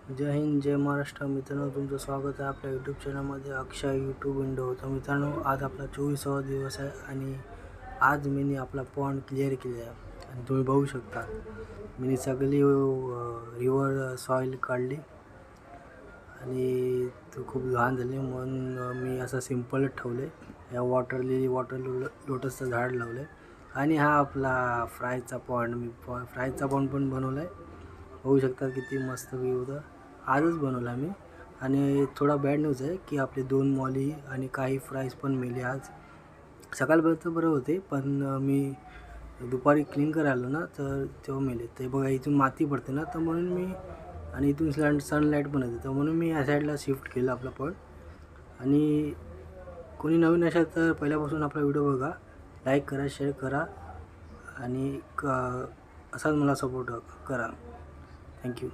जय हिंद, जय महाराष्ट्र. मित्रांनो, तुमचं स्वागत आहे आपल्या यूट्यूब चॅनलमध्ये अक्षय यूट्यूब विंडो. तर मित्रांनो, आज आपला 24वा दिवस आहे आणि आज मी आपला पॉन्ड क्लिअर केला आहे आणि तुम्ही बघू शकता मी सगळी रिवर सॉईल काढली आणि तो खूप घाण झाली म्हणून मी असं सिम्पल ठेवले. या वॉटर लोटसचं झाड लावलं आणि हा आपला फ्रायचा पॉन्ड मी फ्रायचा पॉन्ड पण बनवला आहे. होऊ शकतात किती मस्त व्ह्यू होता. आजच बनवला मी आणि थोडा बॅड न्यूज आहे की आपले 2 मॉली आणि काही फ्राईज पण मेले आज. सकाळपर्यंत बरं होते पण मी दुपारी क्लीन करायला ना तर तेव्हा मेले. ते बघा इथून माती पडते ना तर म्हणून मी आणि इथून सनलाईट पण येते तर म्हणून मी या साईडला शिफ्ट केलं आपला पॉईंट. आणि कोणी नवीन असेल तर पहिल्यापासून आपला व्हिडिओ बघा, लाईक करा, शेअर करा आणि असाच मला सपोर्ट करा. थँक्यू.